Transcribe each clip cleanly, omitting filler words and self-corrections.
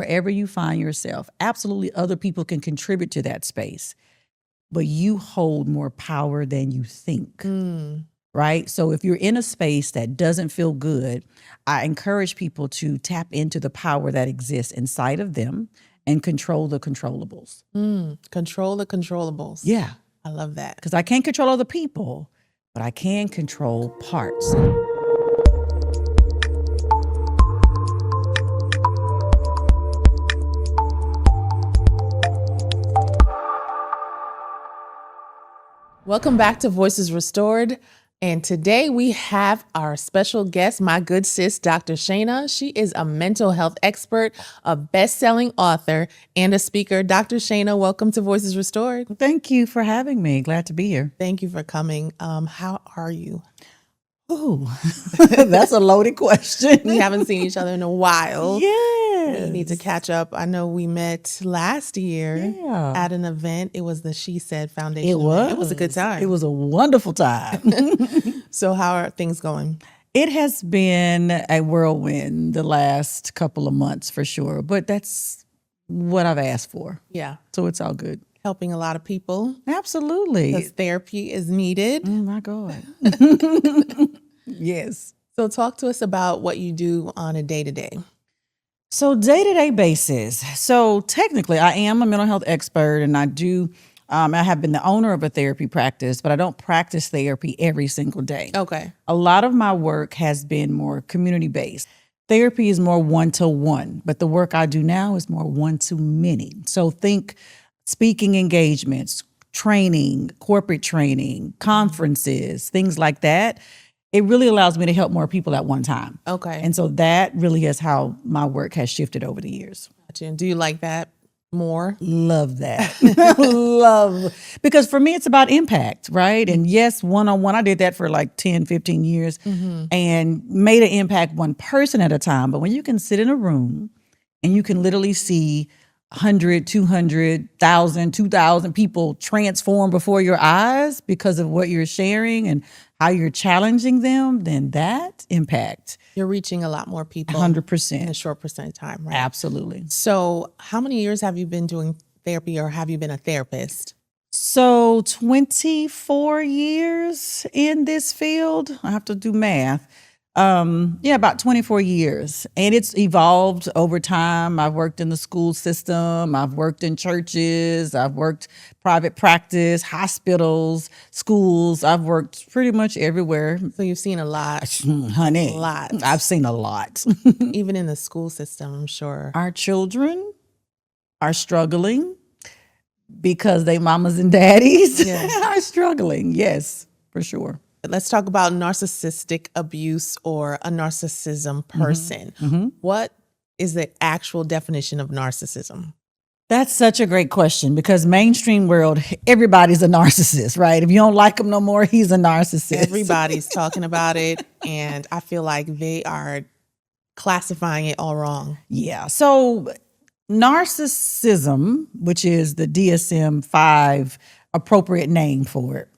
Wherever you find yourself, absolutely other people can contribute to that space, but you hold more power than you think. Right? So if you're in a space that doesn't feel good, I encourage people to tap into the power that exists inside of them and control the controllables. Control the controllables. Yeah. I love that. Because I can't control other people, but I can control parts. Welcome back to Voices Restored. And today we have our special guest, my good sis, Dr. Shayna. She is a mental health expert, a best-selling author, and a speaker. Dr. Shayna, welcome to Voices Restored. Thank you for having me. Glad to be here. Thank you for coming. How are you? Oh, that's a loaded question. We haven't seen each other in a while. Yes. We need to catch up. I know we met last year at an event. It was the She Said Foundation. It was. It was a good time. It was a wonderful time. So how are things going? It has been a whirlwind the last couple of months for sure, but that's what I've asked for. Yeah. So it's all good. Helping a lot of people. Absolutely. Because therapy is needed. Oh my God. Yes. So talk to us about what you do on a day-to-day. So day-to-day basis. So technically I am a mental health expert and I have been the owner of a therapy practice, but I don't practice therapy every single day. Okay. A lot of my work has been more community-based. Therapy is more one-to-one, but the work I do now is more one-to-many. So think speaking engagements, training, corporate training, conferences, things like that. It really allows me to help more people at one time. Okay. And so that really is how my work has shifted over the years. Gotcha. And do you like that more? Love that. Love. Because for me, it's about impact, right? And yes, one-on-one, I did that for like 10, 15 years and made an impact one person at a time. But when you can sit in a room and you can literally see 100, 200, 1,000, 2,000 people transform before your eyes because of what you're sharing and how you're challenging them, then that impact. You're reaching a lot more people. 100%. In a short percent of time, right? Absolutely. So how many years have you been doing therapy or have you been a therapist? So 24 years in this field. I have to do math. About 24 years. And it's evolved over time. I've worked in the school system. I've worked in churches. I've worked private practice, hospitals, schools. I've worked pretty much everywhere. So you've seen a lot. Honey, A lot. I've seen a lot. Even in the school system, I'm sure. Our children are struggling because they mamas and daddies are struggling. Yes, for sure. Let's talk about narcissistic abuse or a narcissism person. What is the actual definition of narcissism? That's such a great question because mainstream world, everybody's a narcissist, right? If you don't like him no more, he's a narcissist. Everybody's talking about it, and I feel like they are classifying it all wrong. Yeah. So narcissism, which is the DSM-5 appropriate name for it,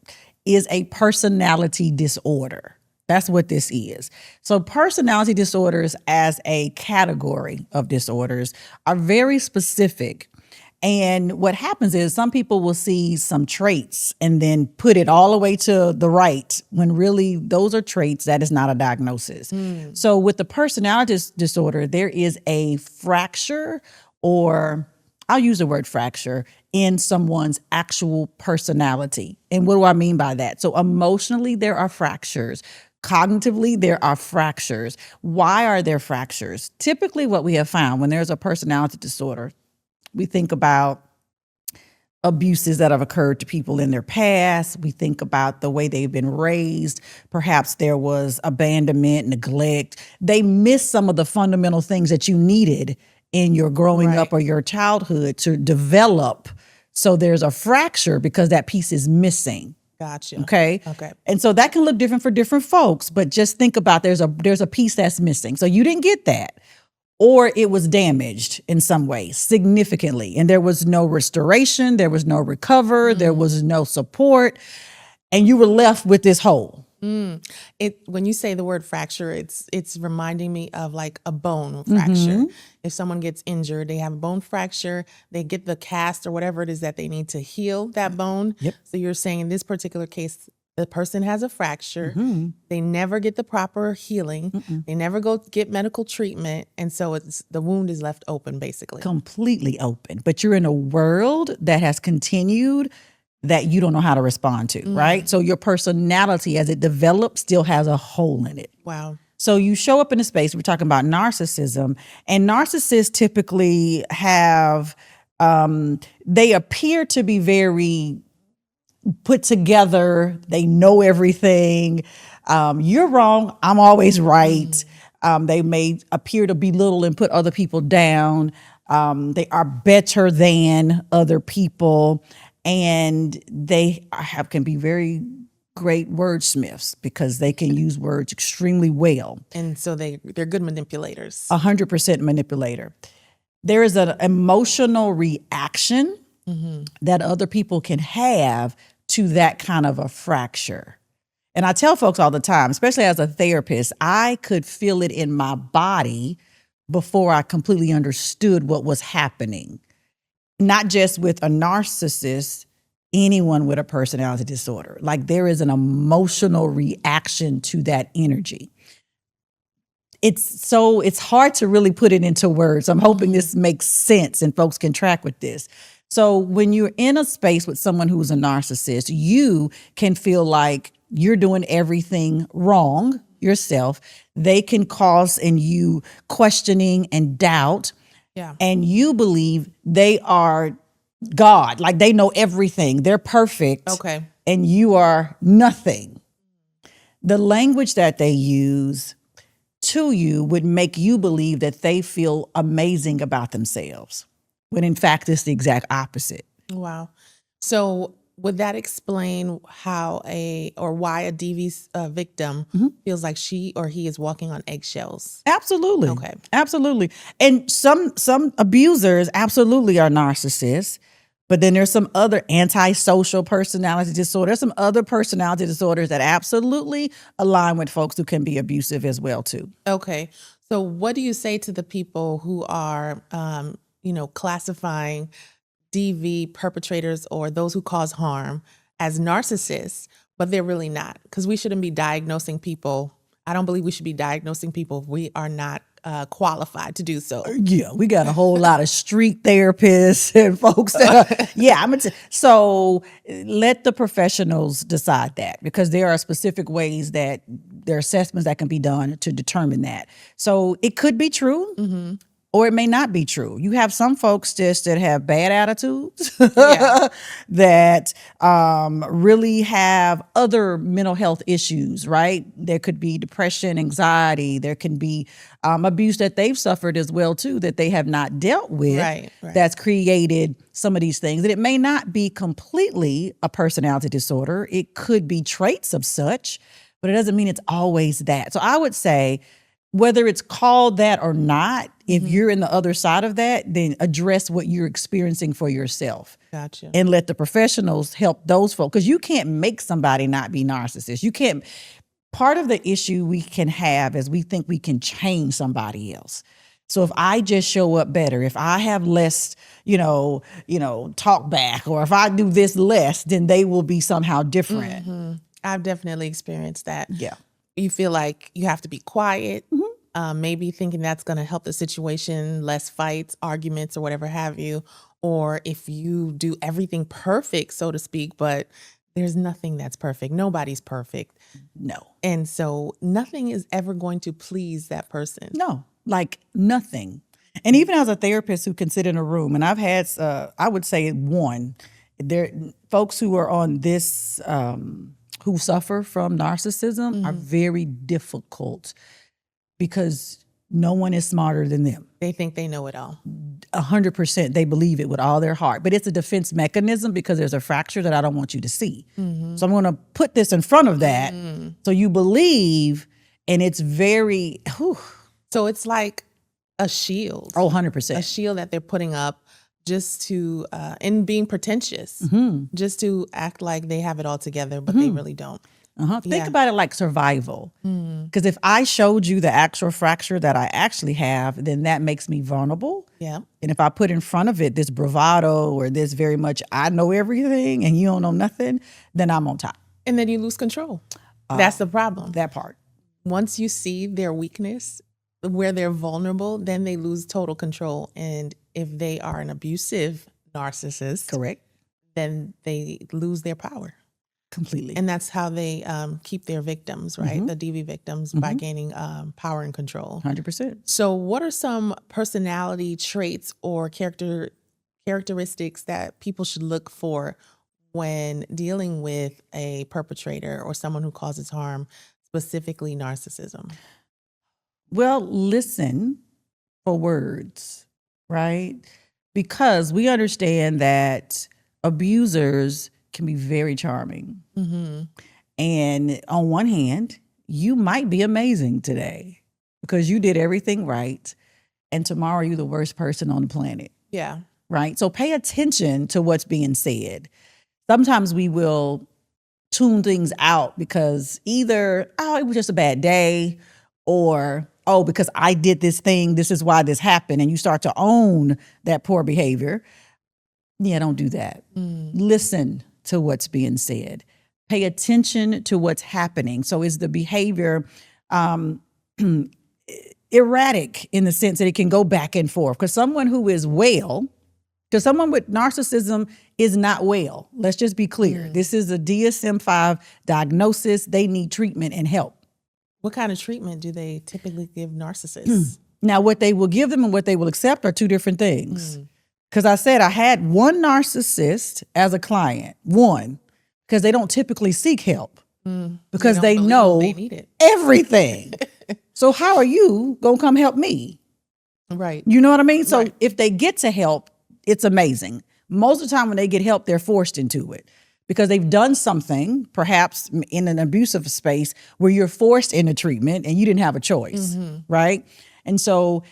is a personality disorder. That's what this is. So personality disorders as a category of disorders are very specific. And what happens is some people will see some traits and then put it all the way to the right when really those are traits. That is not a diagnosis. So with the personality disorder, there is a fracture, or I'll use the word fracture, in someone's actual personality. And what do I mean by that? So emotionally, there are fractures. Cognitively, there are fractures. Why are there fractures? Typically what we have found when there's a personality disorder, we think about abuses that have occurred to people in their past. We think about the way they've been raised. Perhaps there was abandonment, neglect. They miss some of the fundamental things that you needed in your growing up or your childhood to develop. So there's a fracture because that piece is missing. Gotcha. Okay. Okay. And so that can look different for different folks, but just think about there's a piece that's missing. So you didn't get that, or it was damaged in some way significantly, and there was no restoration, there was no recover, there was no support, and you were left with this hole. When you say the word fracture, it's reminding me of like a bone fracture. If someone gets injured, they have a bone fracture, they get the cast or whatever it is that they need to heal that bone. Yep. So you're saying in this particular case, the person has a fracture. They never get the proper healing. They never go get medical treatment. And so the wound is left open, basically. Completely open. But you're in a world that has continued that you don't know how to respond to, right? So your personality as it develops still has a hole in it. Wow. So you show up in a space, we're talking about narcissism, and narcissists typically have, they appear to be very put together. They know everything. You're wrong. I'm always right. They may appear to belittle and put other people down. They are better than other people. And they can be very great wordsmiths because they can use words extremely well. And so they're good manipulators. 100% manipulator. There is an emotional reaction that other people can have to that kind of a fracture. And I tell folks all the time, especially as a therapist, I could feel it in my body before I completely understood what was happening. Not just with a narcissist, anyone with a personality disorder. Like there is an emotional reaction to that energy. It's hard to really put it into words. I'm hoping this makes sense and folks can track with this. So when you're in a space with someone who's a narcissist, you can feel like you're doing everything wrong yourself. They can cause in you questioning and doubt. Yeah. And you believe they are God, like they know everything. They're perfect. Okay. And you are nothing. The language that they use to you would make you believe that they feel amazing about themselves, when in fact it's the exact opposite. Wow. So would that explain how why a DV victim feels like she or he is walking on eggshells? Absolutely. Okay. Absolutely. And some abusers absolutely are narcissists, but then there's some other antisocial personality disorders, some other personality disorders that absolutely align with folks who can be abusive as well too. Okay. So what do you say to the people who are, classifying DV perpetrators or those who cause harm as narcissists, but they're really not? Because we shouldn't be diagnosing people. I don't believe we should be diagnosing people if we are not qualified to do so. Yeah, we got a whole lot of street therapists and folks that so let the professionals decide that, because there are specific ways that there are assessments that can be done to determine that. So it could be true. Or it may not be true. You have some folks just that have bad attitudes that really have other mental health issues, right? There could be depression, anxiety. There can be abuse that they've suffered as well, too, that they have not dealt with. Right. That's created some of these things. And it may not be completely a personality disorder. It could be traits of such, but it doesn't mean it's always that. So I would say, whether it's called that or not, if you're in the other side of that, then address what you're experiencing for yourself. Gotcha. And let the professionals help those folks, because you can't make somebody not be narcissist. You can't. Part of the issue we can have is we think we can change somebody else. So if I just show up better, if I have less, talk back, or if I do this less, then they will be somehow different. I've definitely experienced that. Yeah. You feel like you have to be quiet, maybe thinking that's going to help the situation, less fights, arguments, or whatever have you. Or if you do everything perfect, so to speak, but there's nothing that's perfect. Nobody's perfect. No. And so nothing is ever going to please that person. No, like nothing. And even as a therapist who can sit in a room, and I've had, I would say there folks who are on this, who suffer from narcissism are very difficult because no one is smarter than them. They think they know it all. 100%. They believe it with all their heart. But it's a defense mechanism because there's a fracture that I don't want you to see. So I'm going to put this in front of that so you believe, and it's very, So it's like a shield. Oh, 100%. A shield that they're putting up just to, and being pretentious, just to act like they have it all together, but they really don't. Think about it like survival. Because if I showed you the actual fracture that I actually have, then that makes me vulnerable. Yeah. And if I put in front of it this bravado or this very much, I know everything and you don't know nothing, then I'm on top. And then you lose control. That's the problem. That part. Once you see their weakness, where they're vulnerable, then they lose total control. And if they are an abusive narcissist, Correct. then they lose their power. Completely. And that's how they keep their victims, right? The DV victims, by gaining power and control. 100%. So what are some personality traits or characteristics that people should look for when dealing with a perpetrator or someone who causes harm, specifically narcissism? Well, listen for words, right? Because we understand that abusers can be very charming. And on one hand, you might be amazing today because you did everything right. And tomorrow you're the worst person on the planet. Yeah. Right? So pay attention to what's being said. Sometimes we will tune things out because either, oh, it was just a bad day, or, oh, because I did this thing, this is why this happened. And you start to own that poor behavior. Yeah, don't do that. Listen to what's being said. Pay attention to what's happening. So is the behavior erratic in the sense that it can go back and forth? Because someone who is well, because someone with narcissism is not well. Let's just be clear. This is a DSM-5 diagnosis. They need treatment and help. What kind of treatment do they typically give narcissists? Now, what they will give them and what they will accept are two different things. Because I said I had one narcissist as a client, because they don't typically seek help because they know they need it. everything. So how are you going to come help me? Right. You know what I mean? So if they get to help, it's amazing. Most of the time when they get help, they're forced into it because they've done something, perhaps in an abusive space, where you're forced into treatment and you didn't have a choice, right? And so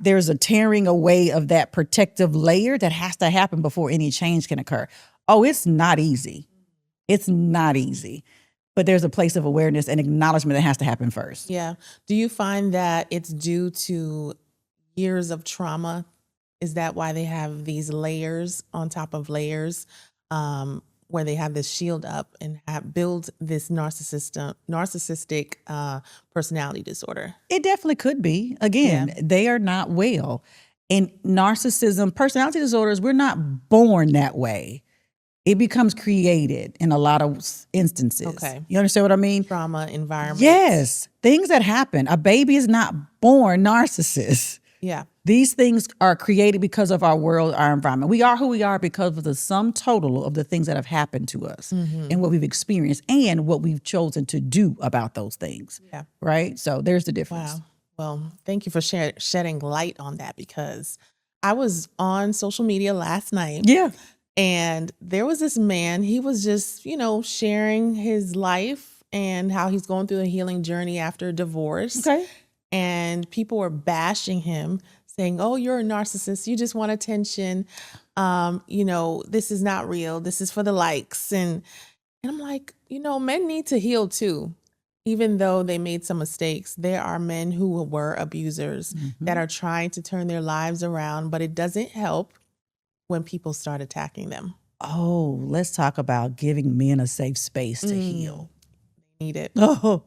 there's a tearing away of that protective layer that has to happen before any change can occur. Oh, it's not easy. It's not easy. But there's a place of awareness and acknowledgement that has to happen first. Yeah. Do you find that it's due to years of trauma? Is that why they have these layers on top of layers, where they have this shield up and build this narcissistic personality disorder? It definitely could be. Again, they are not well. And narcissism, personality disorders, we're not born that way. It becomes created in a lot of instances. Okay. You understand what I mean? Trauma, environment. Yes. Things that happen. A baby is not born narcissist. Yeah. These things are created because of our world, our environment. We are who we are because of the sum total of the things that have happened to us and what we've experienced and what we've chosen to do about those things. Yeah. Right? So there's the difference. Wow. Well, thank you for shedding light on that, because I was on social media last night. Yeah. And there was this man, he was just, sharing his life and how he's going through a healing journey after divorce. Okay. And people were bashing him, saying, oh, you're a narcissist. You just want attention. This is not real. This is for the likes. And I'm like, men need to heal too. Even though they made some mistakes, there are men who were abusers that are trying to turn their lives around, but it doesn't help when people start attacking them. Oh, let's talk about giving men a safe space to heal. They need it. Oh,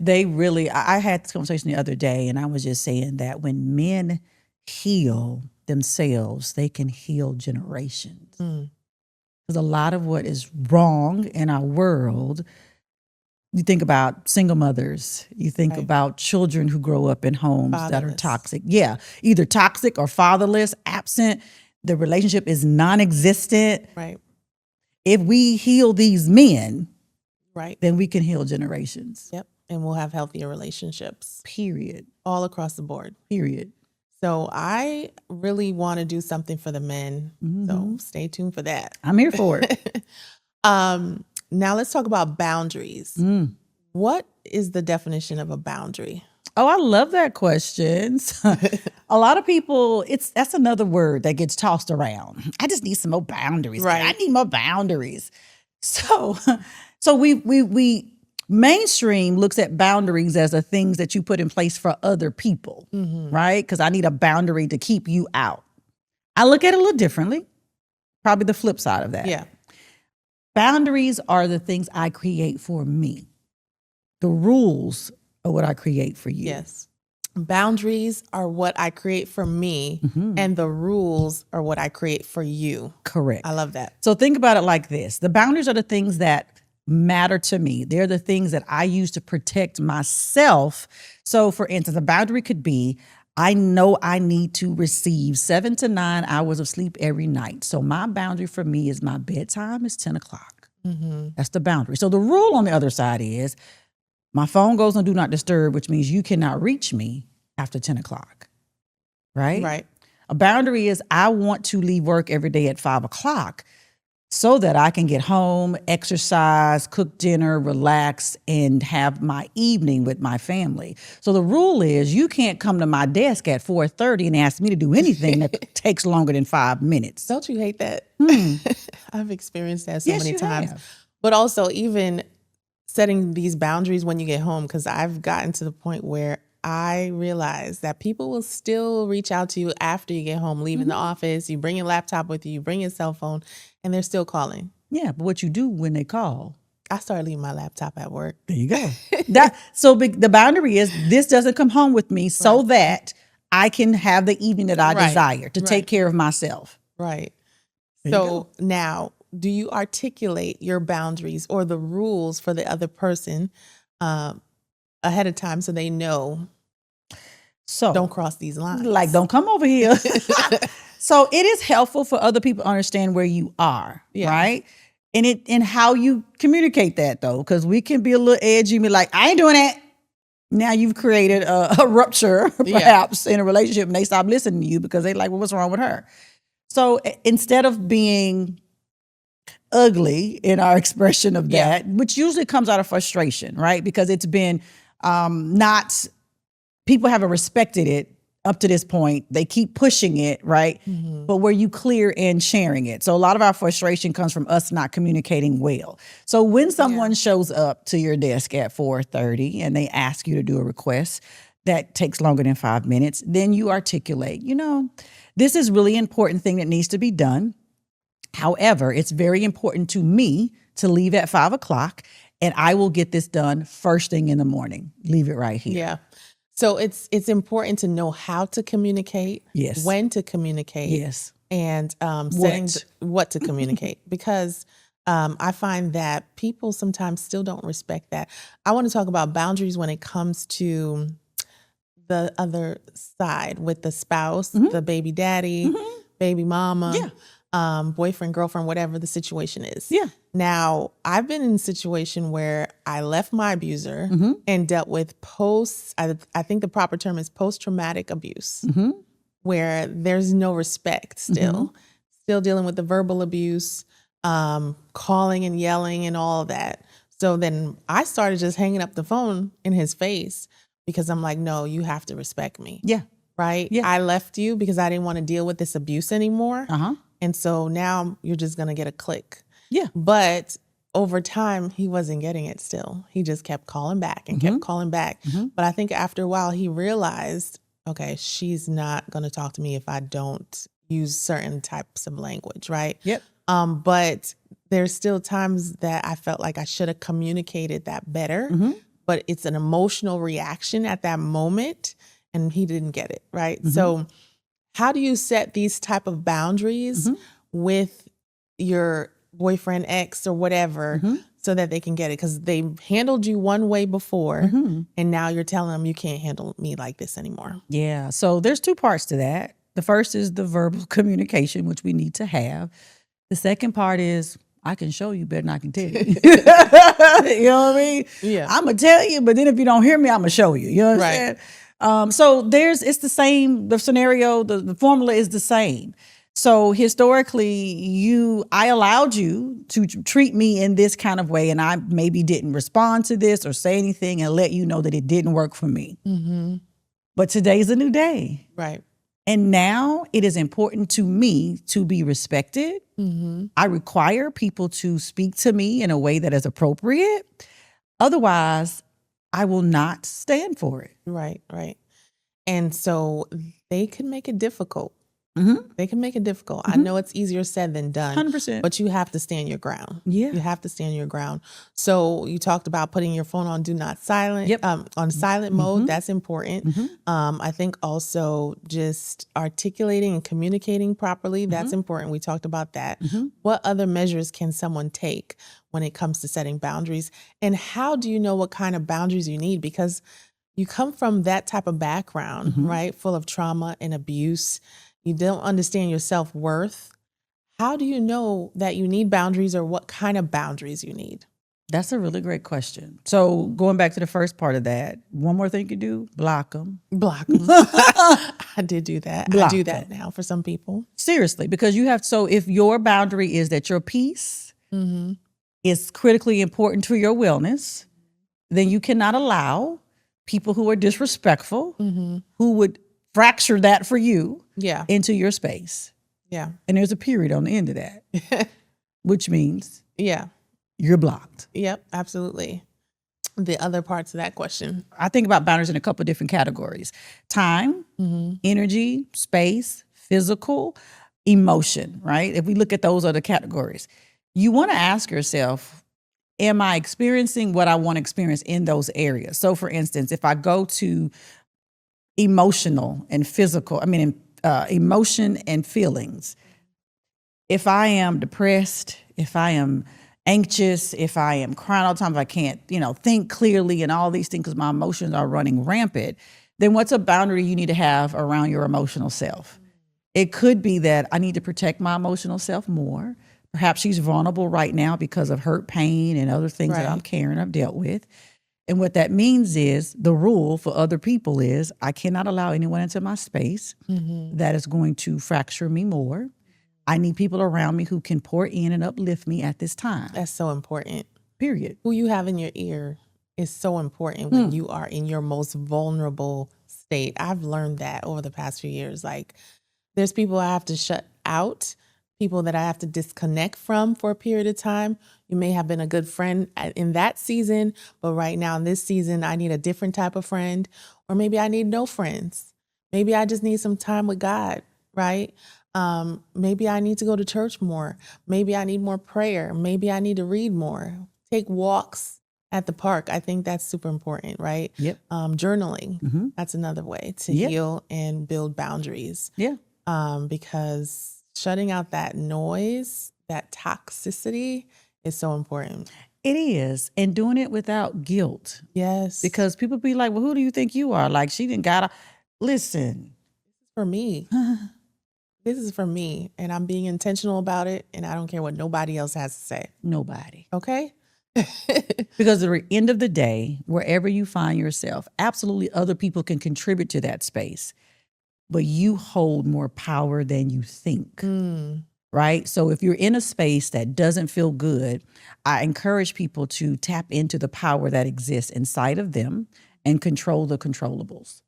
they really, I had this conversation the other day and I was just saying that when men heal themselves, they can heal generations. Because a lot of what is wrong in our world, you think about single mothers, you think about children who grow up in homes that are toxic. Yeah, either toxic or fatherless, absent. The relationship is non-existent. Right. If we heal these men, right, then we can heal generations. Yep. And we'll have healthier relationships. Period. All across the board. Period. So I really want to do something for the men. So stay tuned for that. I'm here for it. Now let's talk about boundaries. What is the definition of a boundary? Oh, I love that question. A lot of people, that's another word that gets tossed around. I just need some more boundaries. Right. I need more boundaries. So we Mainstream looks at boundaries as the things that you put in place for other people, right? Because I need a boundary to keep you out. I look at it a little differently, probably the flip side of that. Yeah. Boundaries are the things I create for me. The rules are what I create for you. Yes. Boundaries are what I create for me, and the rules are what I create for you. Correct. I love that. So think about it like this. The boundaries are the things that matter to me. They're the things that I use to protect myself. So for instance, a boundary could be, I know I need to receive 7 to 9 hours of sleep every night. So my boundary for me is my bedtime is 10 o'clock. That's the boundary. So the rule on the other side is my phone goes on do not disturb, which means you cannot reach me after 10 o'clock, right? Right. A boundary is I want to leave work every day at 5 o'clock so that I can get home, exercise, cook dinner, relax, and have my evening with my family. So the rule is you can't come to my desk at 4:30 and ask me to do anything that takes longer than 5 minutes. Don't you hate that? I've experienced that so Yes, many you times. have. But also even setting these boundaries when you get home, because I've gotten to the point where I realize that people will still reach out to you after you get home, leaving the office, you bring your laptop with you, you bring your cell phone, and they're still calling. Yeah, but what you do when they call? I started leaving my laptop at work. There you go. The boundary is this doesn't come home with me so that I can have the evening that I Right, desire to take care of myself. Right. There you So now, do you articulate your boundaries or the rules for the other person ahead of time so they know So don't cross these lines? like, don't come over here. So it is helpful for other people to understand where you are, Yeah. right? And how you communicate that though, because we can be a little edgy and be like, I ain't doing that. Now you've created a rupture perhaps in a relationship and they stop listening to you because they like, well, what's wrong with her? So instead of being ugly in our expression of that, which usually comes out of frustration, right? Because it's been people haven't respected it up to this point. They keep pushing it, right? But were you clear in sharing it? So a lot of our frustration comes from us not communicating well. So when someone shows up to your desk at 4:30 and they ask you to do a request that takes longer than 5 minutes, then you articulate, this is really important thing that needs to be done. However, it's very important to me to leave at 5 o'clock and I will get this done first thing in the morning. Leave it right here. Yeah. So it's important to know how to communicate, Yes. when to communicate, Yes. and setting what to communicate. Because I find that people sometimes still don't respect that. I want to talk about boundaries when it comes to the other side with the spouse, the baby daddy, baby mama, boyfriend, girlfriend, whatever the situation is. Yeah. Now, I've been in a situation where I left my abuser and dealt with I think the proper term is post-traumatic abuse, where there's no respect still dealing with the verbal abuse, calling and yelling and all of that. So then I started just hanging up the phone in his face because I'm like, no, you have to respect me. Yeah. Right? Yeah. I left you because I didn't want to deal with this abuse anymore. And so now you're just going to get a click. Yeah. But over time, he wasn't getting it still. He just kept calling back and kept calling back. But I think after a while, he realized, okay, she's not going to talk to me if I don't use certain types of language, right? Yep. But there's still times that I felt like I should have communicated that better. But it's an emotional reaction at that moment, and he didn't get it, right? So how do you set these type of boundaries with your boyfriend, ex, or whatever, so that they can get it? Because they handled you one way before, and now you're telling them you can't handle me like this anymore. Yeah. So there's two parts to that. The first is the verbal communication, which we need to have. The second part is I can show you better than I can tell you. You know what I mean? Yeah. I'm going to tell you, but then if you don't hear me, I'm going to show you. You know what I'm saying? So it's the same, the scenario, the formula is the same. So historically, I allowed you to treat me in this kind of way, and I maybe didn't respond to this or say anything and let you know that it didn't work for me. But today's a new day. Right. And now it is important to me to be respected. I require people to speak to me in a way that is appropriate. Otherwise, I will not stand for it. Right. And so they can make it difficult. Mm-hmm. They can make it difficult. I know it's easier said than done, 100%. but you have to stand your ground. Yeah. You have to stand your ground. So you talked about putting your phone on do not silent, Yep. on silent mode. That's important. I think also just articulating and communicating properly. That's important. We talked about that. What other measures can someone take when it comes to setting boundaries? And how do you know what kind of boundaries you need? Because you come from that type of background, right? Full of trauma and abuse. You don't understand your self-worth. How do you know that you need boundaries or what kind of boundaries you need? That's a really great question. So going back to the first part of that, one more thing you can do, block them. Block them. I did do that. Block I do that now for some people. Seriously, because you have, so if your boundary is that your peace is critically important to your wellness, then you cannot allow people who are disrespectful, who would fracture that for you into your space. Yeah. And there's a period on the end of that, which means you're blocked. Yep, absolutely. The other parts of that question. I think about boundaries in a couple of different categories: time, energy, space, physical, emotion, right? If we look at those other categories, you want to ask yourself, am I experiencing what I want to experience in those areas? So for instance, if I go to emotional and physical, emotion and feelings, if I am depressed, if I am anxious, if I am crying all the time, if I can't, think clearly and all these things because my emotions are running rampant, then what's a boundary you need to have around your emotional self? It could be that I need to protect my emotional self more. Perhaps she's vulnerable right now because of hurt, pain, and other things that I'm carrying, I've dealt with. And what that means is the rule for other people is I cannot allow anyone into my space that is going to fracture me more. I need people around me who can pour in and uplift me at this time. That's so important. Period. Who you have in your ear is so important when you are in your most vulnerable state. I've learned that over the past few years. Like, there's people I have to shut out, people that I have to disconnect from for a period of time. You may have been a good friend in that season, but right now in this season, I need a different type of friend, or maybe I need no friends. Maybe I just need some time with God, right? Maybe I need to go to church more. Maybe I need more prayer. Maybe I need to read more. Take walks at the park. I think that's super important, right? Yep. Journaling. That's another way to heal and build boundaries. Yeah. Because shutting out that noise, that toxicity is so important. It is. And doing it without guilt. Yes. Because people be like, well, who do you think you are? Like, she didn't gotta listen. For me. This is for me, and I'm being intentional about it, and I don't care what nobody else has to say. Nobody. Okay? Because at the end of the day, wherever you find yourself, absolutely other people can contribute to that space, but you hold more power than you think, right? So if you're in a space that doesn't feel good, I encourage people to tap into the power that exists inside of them and control the controllables.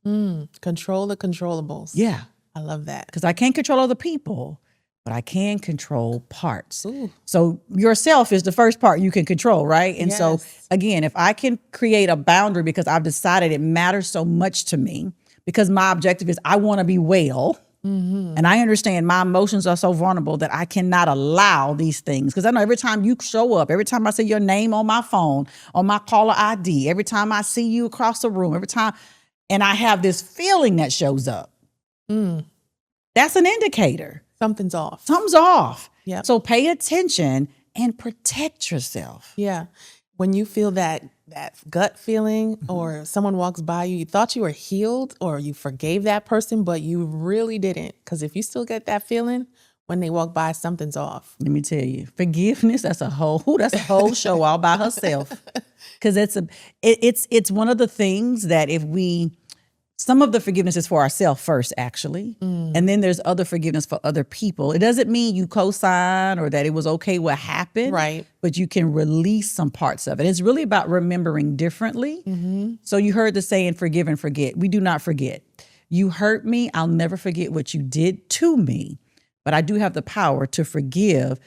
Control the controllables. Yeah. I love that. Because I can't control other people, but I can control parts. Ooh. So yourself is the first part you can control, right? And so again, if I can create a boundary because I've decided it matters so much to me, because my objective is I want to be well, and I understand my emotions are so vulnerable that I cannot allow these things. Because I know every time you show up, every time I see your name on my phone, on my caller ID, every time I see you across the room, every time, and I have this feeling that shows up, that's an indicator. Something's off. Something's off. Yeah. So pay attention and protect yourself. Yeah. When you feel that gut feeling, or someone walks by you, you thought you were healed or you forgave that person, but you really didn't. Because if you still get that feeling when they walk by, something's off. Let me tell you, forgiveness, that's a whole show all by herself. Because it's one of the things that some of the forgiveness is for ourselves first, actually. And then there's other forgiveness for other people. It doesn't mean you co-sign or that it was okay what happened. Right. But you can release some parts of it. It's really about remembering differently. So you heard the saying, forgive and forget. We do not forget. You hurt me. I'll never forget what you did to me. But I do have the power to forgive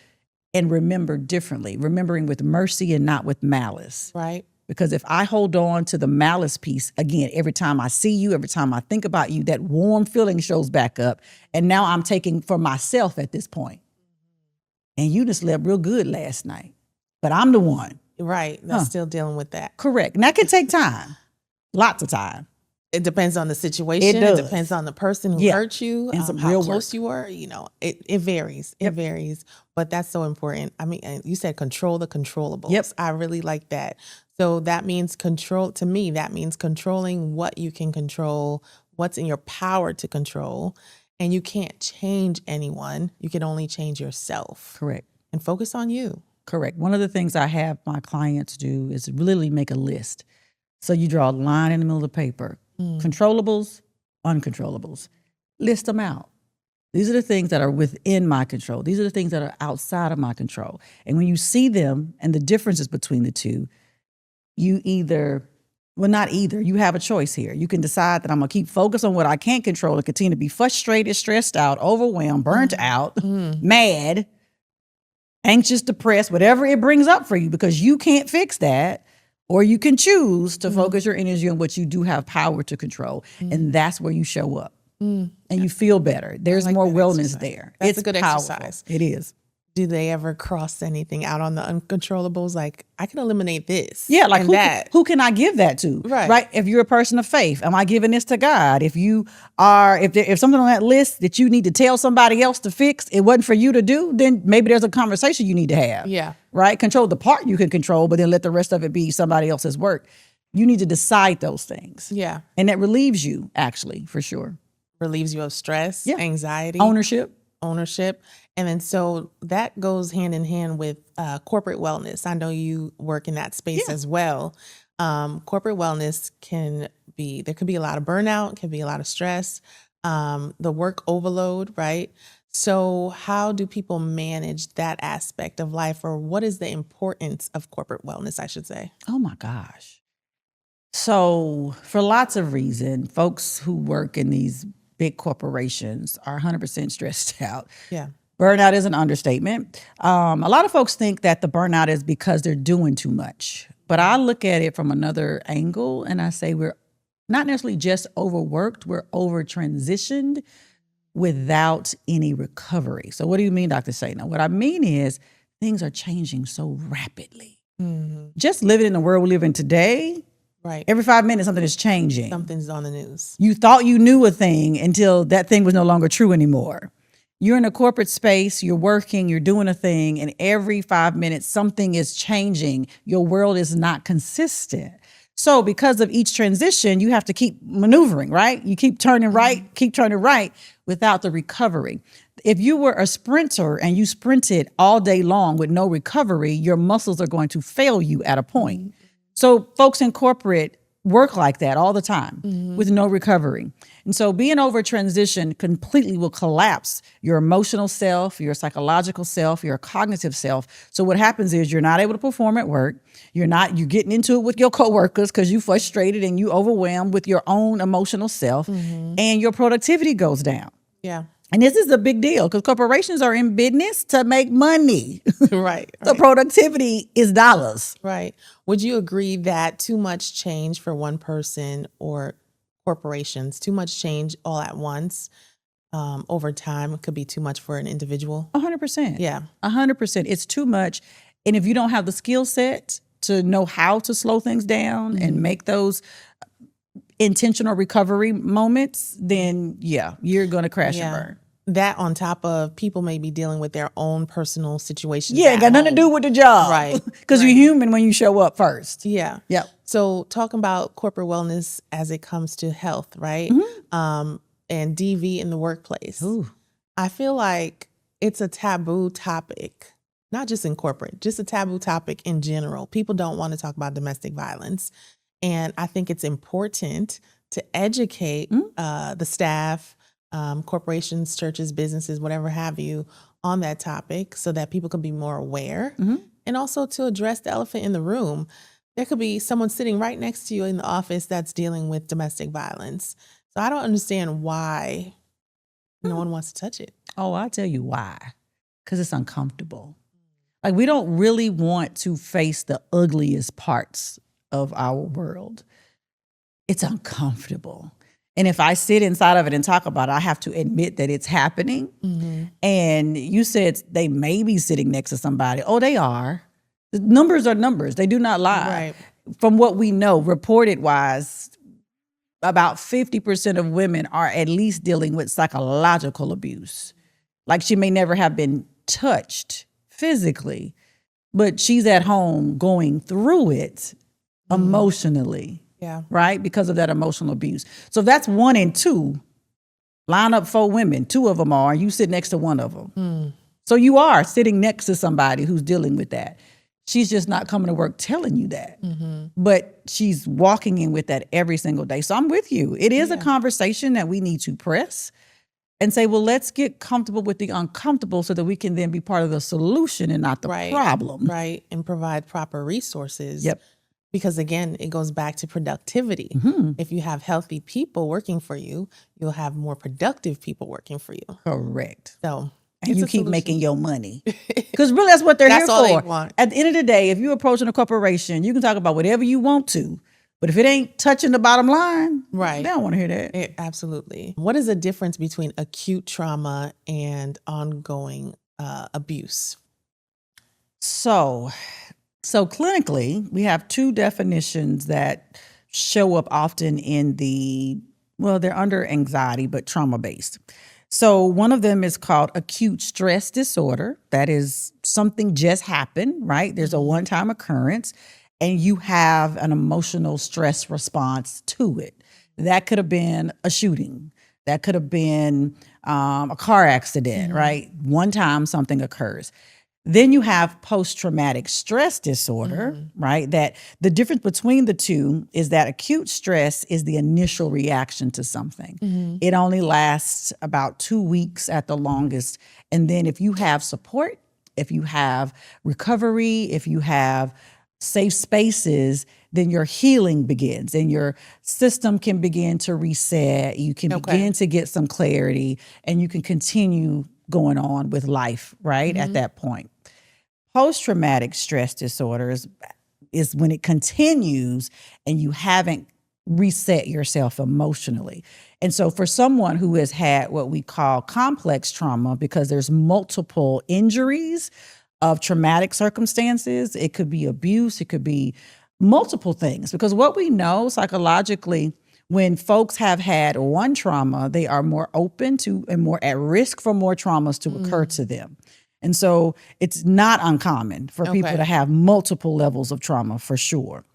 and remember differently, remembering with mercy and not with malice. Right. Because if I hold on to the malice piece, again, every time I see you, every time I think about you, that warm feeling shows back up. And now I'm taking for myself at this point. And you just slept real good last night. But I'm the one. Right. That's still dealing with that. Correct. And that can take time. Lots of time. It depends on the situation. It does. It depends on the person who hurt you, And some how real close work. you were. You know, it varies. It varies. But that's so important. I mean, and you said control the controllables. Yep. I really like that. So that means control, to me, that means controlling what you can control, what's in your power to control. And you can't change anyone. You can only change yourself. Correct. And focus on you. Correct. One of the things I have my clients do is literally make a list. So you draw a line in the middle of the paper. Controllables, uncontrollables. List them out. These are the things that are within my control. These are the things that are outside of my control. And when you see them and the differences between the two, you you have a choice here. You can decide that I'm going to keep focused on what I can't control and continue to be frustrated, stressed out, overwhelmed, burnt out, mad, anxious, depressed, whatever it brings up for you, because you can't fix that. Or you can choose to focus your energy on what you do have power to control. And that's where you show up. And you feel better. There's more wellness there. That's it's a good powerful. exercise. It is. Do they ever cross anything out on the uncontrollables? Like, I can eliminate this. Yeah, like and who can I give that to? Right. If you're a person of faith, am I giving this to God? If you are, if something on that list that you need to tell somebody else to fix, it wasn't for you to do, then maybe there's a conversation you need to have. Yeah. Right? Control the part you can control, but then let the rest of it be somebody else's work. You need to decide those things. Yeah. And that relieves you, actually, for sure. Relieves you of stress, anxiety, Ownership. And then so that goes hand in hand with corporate wellness. I know you work in that space as well. Corporate wellness there could be a lot of burnout, can be a lot of stress, the work overload, right? So how do people manage that aspect of life, or what is the importance of corporate wellness, I should say? Oh my gosh. So for lots of reasons, folks who work in these big corporations are 100% stressed out. Yeah. Burnout is an understatement. A lot of folks think that the burnout is because they're doing too much. But I look at it from another angle and I say we're not necessarily just overworked, we're over-transitioned without any recovery. So what do you mean, Dr. Shana? What I mean is things are changing so rapidly. Just living in the world we live in today, right? Every 5 minutes something is changing. Something's on the news. You thought you knew a thing until that thing was no longer true anymore. You're in a corporate space, you're working, you're doing a thing, and every 5 minutes something is changing. Your world is not consistent. So because of each transition, you have to keep maneuvering, right? You keep turning right without the recovery. If you were a sprinter and you sprinted all day long with no recovery, your muscles are going to fail you at a point. So folks in corporate work like that all the time with no recovery. And so being over transition completely will collapse your emotional self, your psychological self, your cognitive self. So what happens is you're not able to perform at work. You're getting into it with your coworkers because you're frustrated and you overwhelmed with your own emotional self, and your productivity goes down. Yeah. And this is a big deal because corporations are in business to make money. Right. So productivity is dollars. Right. Would you agree that too much change for one person or corporations, too much change all at once over time could be too much for an individual? 100%. Yeah. 100%. It's too much. And if you don't have the skill set to know how to slow things down and make those intentional recovery moments, then you're going to crash and burn. That on top of people may be dealing with their own personal situations. Yeah, got nothing to do with the job. Right. Because you're human when you show up first. Yeah. Yep. So talking about corporate wellness as it comes to health, right? And DV in the workplace. Ooh. I feel like it's a taboo topic, not just in corporate, just a taboo topic in general. People don't want to talk about domestic violence. And I think it's important to educate the staff, corporations, churches, businesses, whatever have you, on that topic so that people can be more aware. And also to address the elephant in the room. There could be someone sitting right next to you in the office that's dealing with domestic violence. So I don't understand why no one wants to touch it. Oh, I'll tell you why. Because it's uncomfortable. Like we don't really want to face the ugliest parts of our world. It's uncomfortable. And if I sit inside of it and talk about it, I have to admit that it's happening. Mm-hmm. And you said they may be sitting next to somebody. Oh, they are. The numbers are numbers. They do not lie. Right. From what we know, reported wise, about 50% of women are at least dealing with psychological abuse. Like she may never have been touched physically, but she's at home going through it emotionally. Yeah. Right? Because of that emotional abuse. So if that's 1 and 2, line up 4 women, 2 of them are, and you sit next to one of them. So you are sitting next to somebody who's dealing with that. She's just not coming to work telling you that. But she's walking in with that every single day. So I'm with you. It is a conversation that we need to press and say, well, let's get comfortable with the uncomfortable so that we can then be part of the solution and not the problem. Right. And provide proper resources. Yep. Because again, it goes back to productivity. If you have healthy people working for you, you'll have more productive people working for you. Correct. So and you keep making your money. Because really that's what they're here all for. They want. At the end of the day, if you're approaching a corporation, you can talk about whatever you want to. But if it ain't touching the bottom line, right, they don't want to hear that. Absolutely. What is the difference between acute trauma and ongoing abuse? So clinically, we have 2 definitions that show up often in they're under anxiety, but trauma-based. So one of them is called acute stress disorder. That is something just happened, right? There's a one-time occurrence, and you have an emotional stress response to it. That could have been a shooting. That could have been a car accident, right? One time something occurs. Then you have post-traumatic stress disorder, right? That the difference between the 2 is that acute stress is the initial reaction to something. It only lasts about 2 weeks at the longest. And then if you have support, if you have recovery, if you have safe spaces, then your healing begins and your system can begin to reset. You can begin to get some clarity and you can continue going on with life, right? At that point. Post-traumatic stress disorders is when it continues and you haven't reset yourself emotionally. And so for someone who has had what we call complex trauma, because there's multiple injuries of traumatic circumstances, it could be abuse, it could be multiple things. Because what we know psychologically, when folks have had one trauma, they are more open to and more at risk for more traumas to occur to them. And so it's not uncommon for people to have multiple levels of trauma for sure.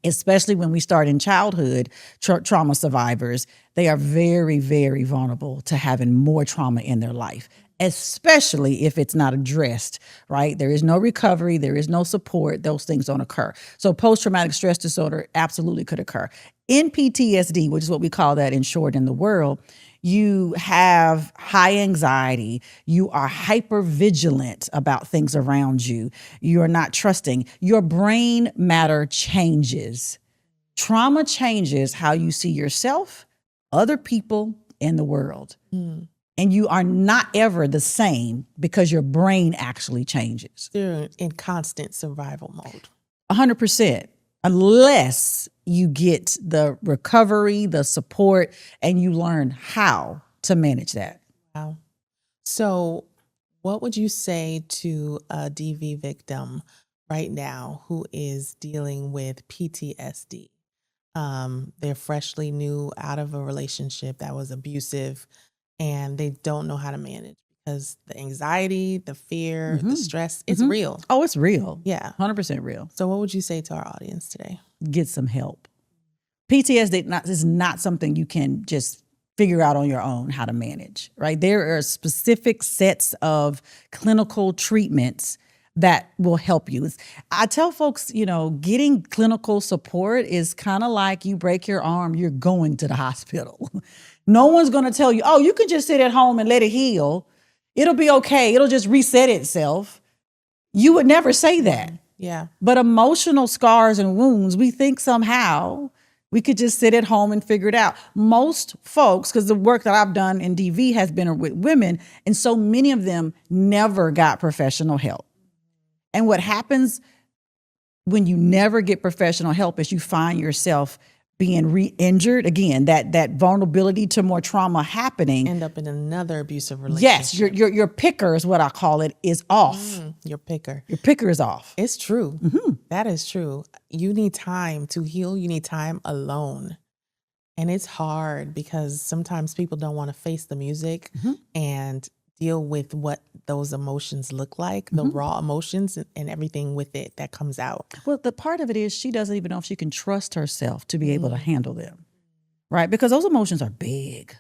Especially when we start in childhood, trauma survivors, they are very, very vulnerable to having more trauma in their life, especially if it's not addressed, right? There is no recovery, there is no support, those things don't occur. So post-traumatic stress disorder absolutely could occur. In PTSD, which is what we call that in short in the world, you have high anxiety, you are hyper vigilant about things around you, you're not trusting, your brain matter changes. Trauma changes how you see yourself, other people, and the world. And you are not ever the same because your brain actually changes. They're in constant survival mode. 100%. Unless you get the recovery, the support, and you learn how to manage that. Wow. So what would you say to a DV victim right now who is dealing with PTSD? They're freshly new out of a relationship that was abusive and they don't know how to manage because the anxiety, the fear, the stress, it's real. Oh, it's real. Yeah. 100% real. So what would you say to our audience today? Get some help. PTSD is not something you can just figure out on your own how to manage, right? There are specific sets of clinical treatments that will help you. I tell folks, getting clinical support is kind of like you break your arm, you're going to the hospital. No one's going to tell you, oh, you can just sit at home and let it heal. It'll be okay. It'll just reset itself. You would never say that. Yeah. But emotional scars and wounds, we think somehow we could just sit at home and figure it out. Most folks, because the work that I've done in DV has been with women, and so many of them never got professional help. And what happens when you never get professional help is you find yourself being re-injured again, that vulnerability to more trauma happening. End up in another abusive relationship. Yes, your picker is what I call it, is off. Your picker. Your picker is off. It's true. That is true. You need time to heal. You need time alone. And it's hard because sometimes people don't want to face the music and deal with what those emotions look like, the raw emotions and everything with it that comes out. Well, the part of it is she doesn't even know if she can trust herself to be able to handle them, right? Because those emotions are big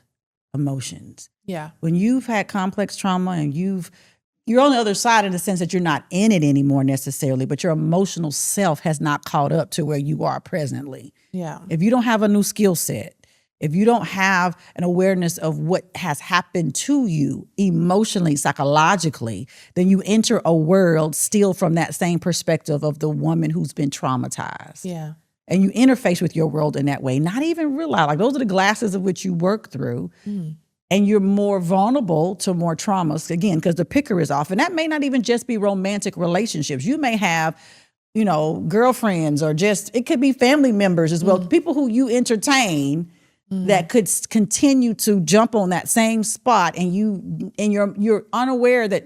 emotions. Yeah. When you've had complex trauma and you're on the other side in the sense that you're not in it anymore necessarily, but your emotional self has not caught up to where you are presently. Yeah. If you don't have a new skill set, if you don't have an awareness of what has happened to you emotionally, psychologically, then you enter a world still from that same perspective of the woman who's been traumatized. Yeah. And you interface with your world in that way, not even realize, like those are the glasses of which you work through. And you're more vulnerable to more traumas, again, because the picker is off. And that may not even just be romantic relationships. You may have, girlfriends, or it could be family members as well. People who you entertain that could continue to jump on that same spot, and you're unaware that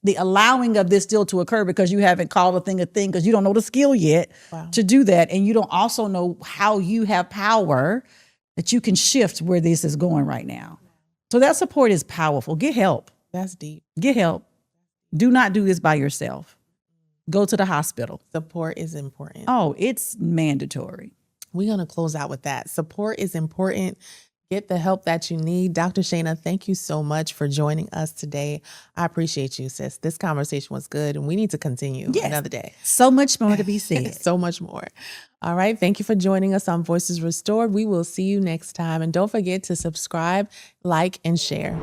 the allowing of this still to occur because you haven't called a thing because you don't know the skill yet to do that. And you don't also know how you have power that you can shift where this is going right now. So that support is powerful. Get help. That's deep. Get help. Do not do this by yourself. Go to the hospital. Support is important. Oh, it's mandatory. We're going to close out with that. Support is important. Get the help that you need. Dr. Shayna, thank you so much for joining us today. I appreciate you, sis. This conversation was good, and we need to continue another day. So much more to be said. So much more. All right. Thank you for joining us on Voices Restored. We will see you next time. And don't forget to subscribe, like, and share.